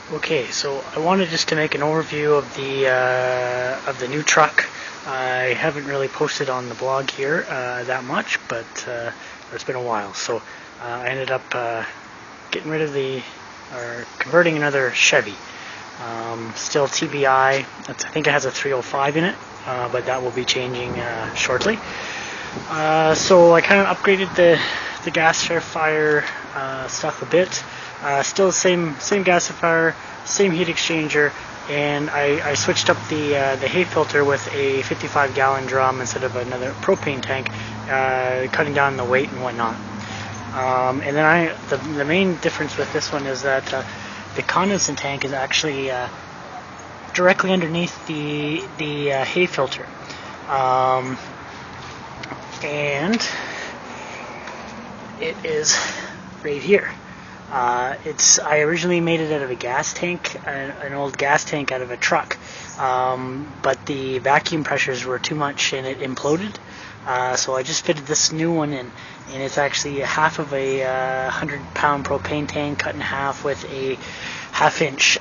Okay, so I wanted just to make an overview of the new truck. I haven't really posted on the blog here that much, but it's been a while. So I ended up getting rid of or converting another Chevy. Still TBI. I think it has a 305 in it, but that will be changing shortly. So I kind of upgraded the gasifier stuff a bit. Still the same gasifier, same heat exchanger, and I switched up the hay filter with a 55-gallon drum instead of another propane tank, cutting down the weight and whatnot. And then the main difference with this one is that the condensate tank is actually directly underneath the hay filter, and it is right here. I originally made it out of a gas tank, an old gas tank out of a truck, but the vacuum pressures were too much and it imploded. So I just fitted this new one in, and it's actually half of a 100-pound propane tank cut in half with a half-inch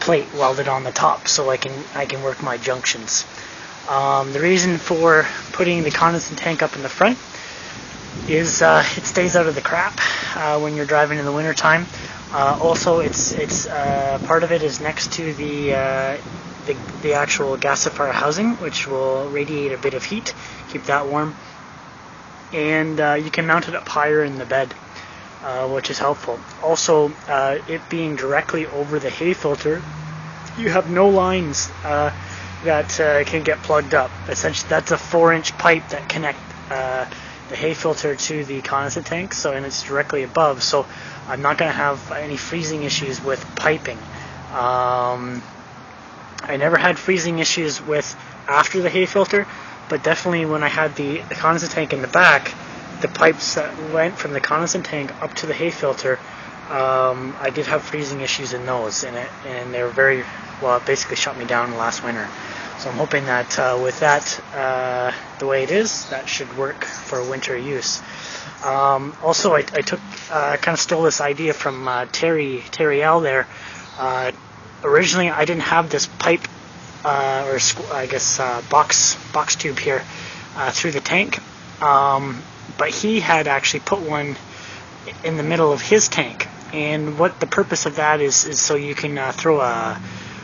plate welded on the top, so I can work my junctions. The reason for putting the condensate tank up in the front is it stays out of the crap when you're driving in the wintertime. Also, it's part of it is next to the actual gasifier housing, which will radiate a bit of heat, keep that warm, and you can mount it up higher in the bed, which is helpful. Also, it being directly over the hay filter, you have no lines that can get plugged up. Essentially, that's a 4-inch pipe that connect the hay filter to the condensate tank, and it's directly above, so I'm not going to have any freezing issues with piping. I never had freezing issues with after the hay filter, but definitely when I had the condensate tank in the back, the pipes that went from the condensate tank up to the hay filter, I did have freezing issues in those, and they were very, well, it basically shut me down last winter. So I'm hoping that with that, the way it is, that should work for winter use. Also, I took, kind of stole this idea from Terry L there. Originally, I didn't have this pipe, or I guess box tube here through the tank, but he had actually put one in the middle of his tank. And what the purpose of that is so you can throw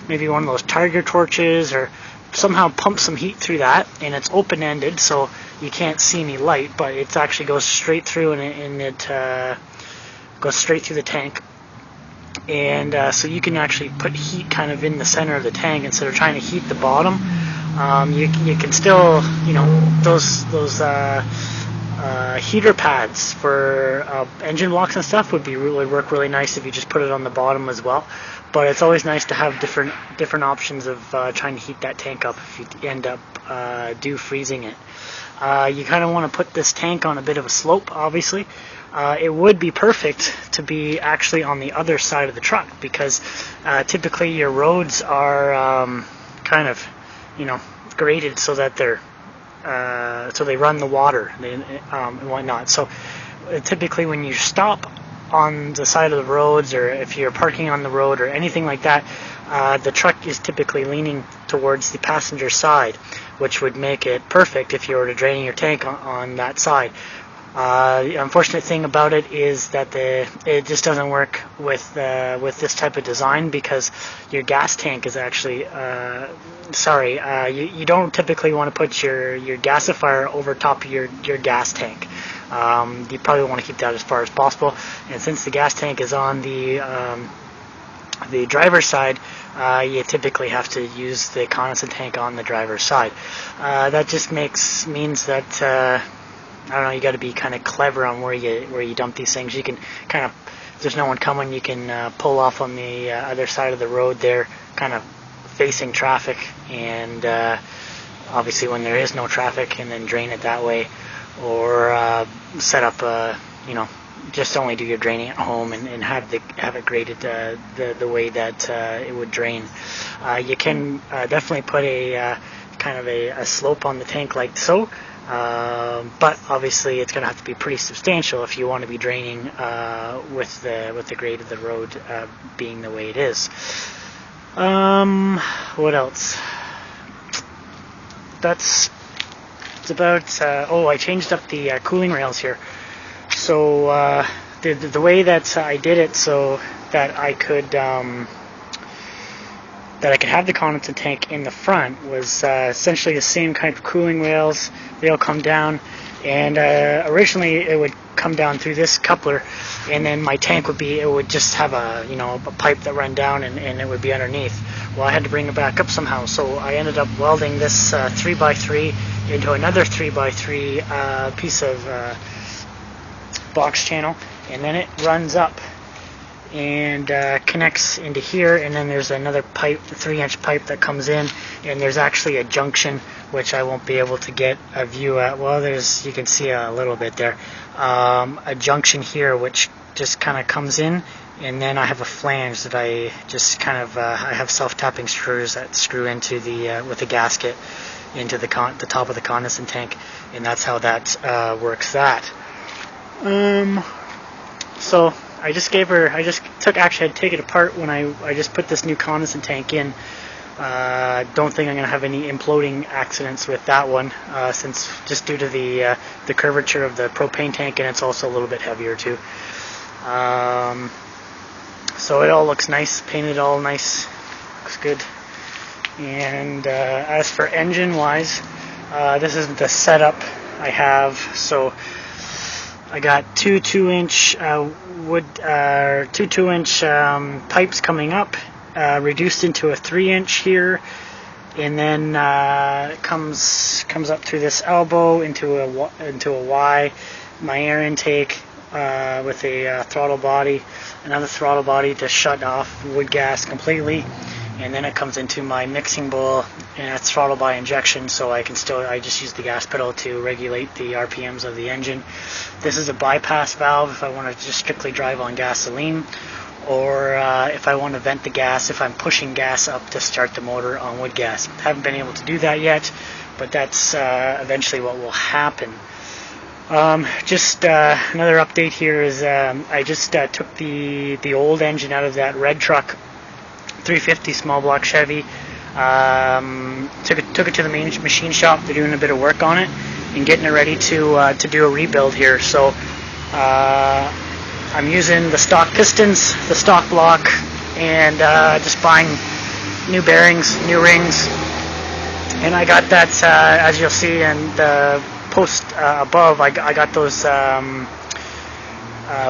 maybe one of those Tiger torches or somehow pump some heat through that, and it's open-ended, so you can't see any light, but it actually goes straight through, and it goes straight through the tank. And so you can actually put heat kind of in the center of the tank instead of trying to heat the bottom. You can still, those heater pads for engine blocks and stuff would work really nice if you just put it on the bottom as well. But it's always nice to have different options of trying to heat that tank up if you end up freezing it. You kind of want to put this tank on a bit of a slope, obviously. It would be perfect to be actually on the other side of the truck, because typically your roads are kind of, graded so that so they run the water and whatnot. So typically when you stop on the side of the roads, or if you're parking on the road or anything like that, the truck is typically leaning towards the passenger side, which would make it perfect if you were to drain your tank on that side. The unfortunate thing about it is that it just doesn't work with this type of design, because your gas tank is actually you don't typically want to put your gasifier over top of your gas tank. You probably want to keep that as far as possible, and since the gas tank is on the driver's side, you typically have to use the condensate tank on the driver's side. That just means that I don't know, you got to be kind of clever on where you dump these things. You can kind of, if there's no one coming, you can pull off on the other side of the road there, kind of facing traffic, and obviously when there is no traffic, and then drain it that way, or set up just only do your draining at home and have it graded the way that it would drain. You can definitely put a kind of a slope on the tank like so. But obviously it's going to have to be pretty substantial if you want to be draining with the grade of the road being the way it is. What else? That's about. I changed up the cooling rails here. So the way that I did it so that I could have the condensate tank in the front was essentially the same kind of cooling rails. They'll come down, and originally it would come down through this coupler, and then my tank would just have a pipe that ran down, and it would be underneath. Well, I had to bring it back up somehow, so I ended up welding this 3x3 into another 3x3 piece of box channel, and then it runs up and connects into here, and then there's another pipe, 3-inch pipe that comes in, and there's actually a junction which I won't be able to get a view at. Well, you can see a little bit there, a junction here which just kind of comes in, and then I have a flange that I just kind of I have self-tapping screws that screw into the with the gasket into the top of the condensate tank, and that's how that works. So I just had to take it apart when I just put this new condensate tank in. Don't think I'm going to have any imploding accidents with that one, since just due to the curvature of the propane tank, and it's also a little bit heavier too. So it all looks nice, painted all nice, looks good. And as for engine wise, this is the setup I have. So I got two 2-inch pipes coming up, reduced into a 3-inch here, and then comes up through this elbow into a Y. My air intake with a throttle body, another throttle body to shut off wood gas completely, and then it comes into my mixing bowl, and it's throttle by injection, so I just use the gas pedal to regulate the RPMs of the engine. This is a bypass valve if I want to just strictly drive on gasoline, or if I want to vent the gas if I'm pushing gas up to start the motor on wood gas. Haven't been able to do that yet, but that's eventually what will happen. Just another update here is I just took the old engine out of that red truck, 350 small block Chevy. Took it to the main machine shop. They're doing a bit of work on it and getting it ready to do a rebuild here. So I'm using the stock pistons, the stock block, and just buying new bearings, new rings. And I got that, as you'll see in the post above, I got those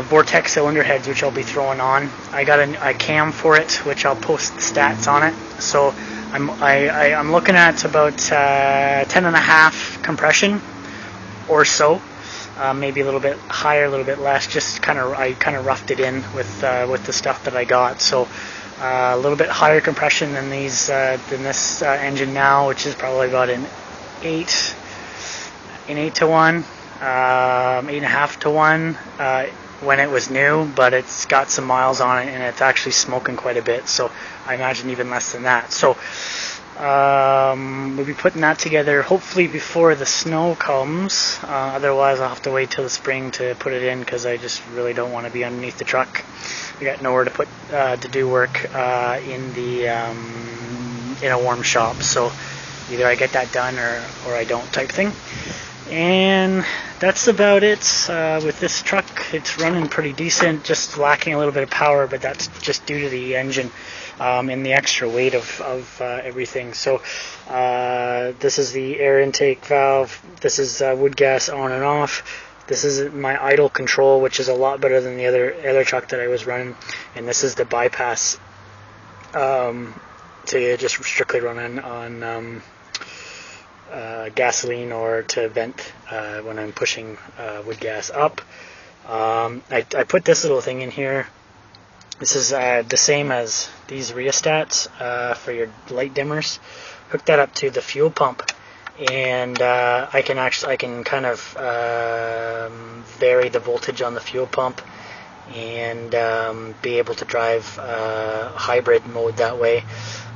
Vortex cylinder heads, which I'll be throwing on. I got a cam for it, which I'll post the stats on it. So I'm looking at about 10.5 compression or so, maybe a little bit higher, a little bit less. Just I kind of roughed it in with the stuff that I got. So a little bit higher compression than this engine now, which is probably about an 8 to 1, 8.5 to 1 when it was new, but it's got some miles on it and it's actually smoking quite a bit, so I imagine even less than that. So we'll be putting that together hopefully before the snow comes. Otherwise I'll have to wait till the spring to put it in, because I just really don't want to be underneath the truck. I got nowhere to put to do work in a warm shop, so either I get that done or I don't, type thing. And that's about it with this truck. It's running pretty decent, just lacking a little bit of power, but that's just due to the engine and the extra weight of everything. So this is the air intake valve. This is wood gas on and off. This is my idle control, which is a lot better than the other truck that I was running. And this is the bypass to just strictly run on gasoline, or to vent when I'm pushing wood gas up. I put this little thing in here. This is the same as these rheostats for your light dimmers. Hook that up to the fuel pump, and I can kind of vary the voltage on the fuel pump, and be able to drive hybrid mode that way.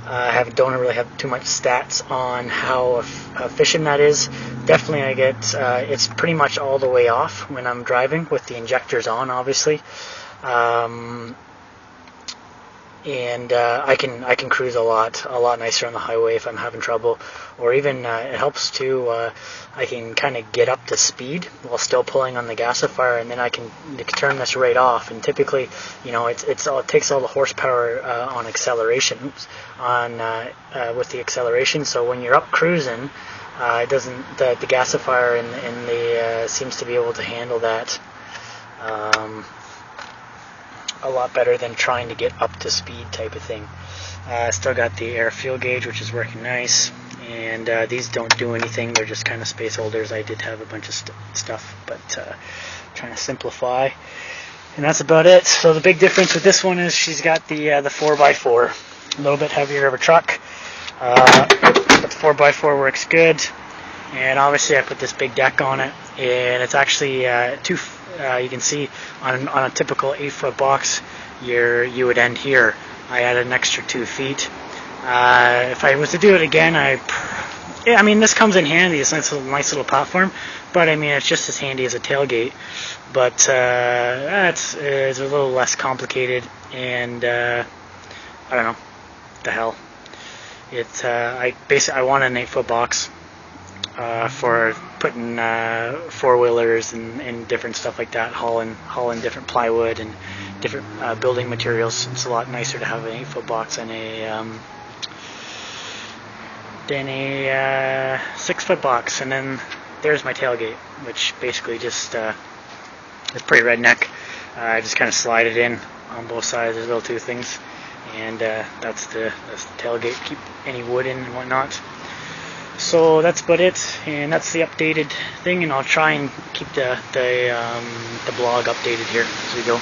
I don't really have too much stats on how efficient that is. Definitely I get it's pretty much all the way off when I'm driving with the injectors on, obviously. And I can cruise a lot nicer on the highway if I'm having trouble, or even it helps too. I can kind of get up to speed while still pulling on the gasifier, and then I can turn this right off. And typically, it takes all the horsepower on acceleration, with the acceleration. So when you're up cruising, it doesn't the gasifier and the seems to be able to handle that. A lot better than trying to get up to speed type of thing. Still got the air fuel gauge, which is working nice, and these don't do anything. They're just kind of space holders. I did have a bunch of stuff, but trying to simplify, and that's about it. So the big difference with this one is she's got the 4x4, a little bit heavier of a truck, but the 4x4 works good. And obviously I put this big deck on it, and it's actually you can see on a typical 8-foot box, you would end here. I added an extra 2 feet. If I was to do it again, I mean, this comes in handy. It's a nice little platform, but I mean, it's just as handy as a tailgate. But it's a little less complicated, and I don't know, the hell. I want an 8-foot box. For putting 4-wheelers and different stuff like that, hauling different plywood and different building materials. It's a lot nicer to have an 8-foot box than a 6-foot box. And then there's my tailgate, which basically just is pretty redneck. I just kind of slide it in on both sides. There's little 2 things, and that's the tailgate. Keep any wood in and whatnot. So that's about it, and that's the updated thing, and I'll try and keep the blog updated here as we go.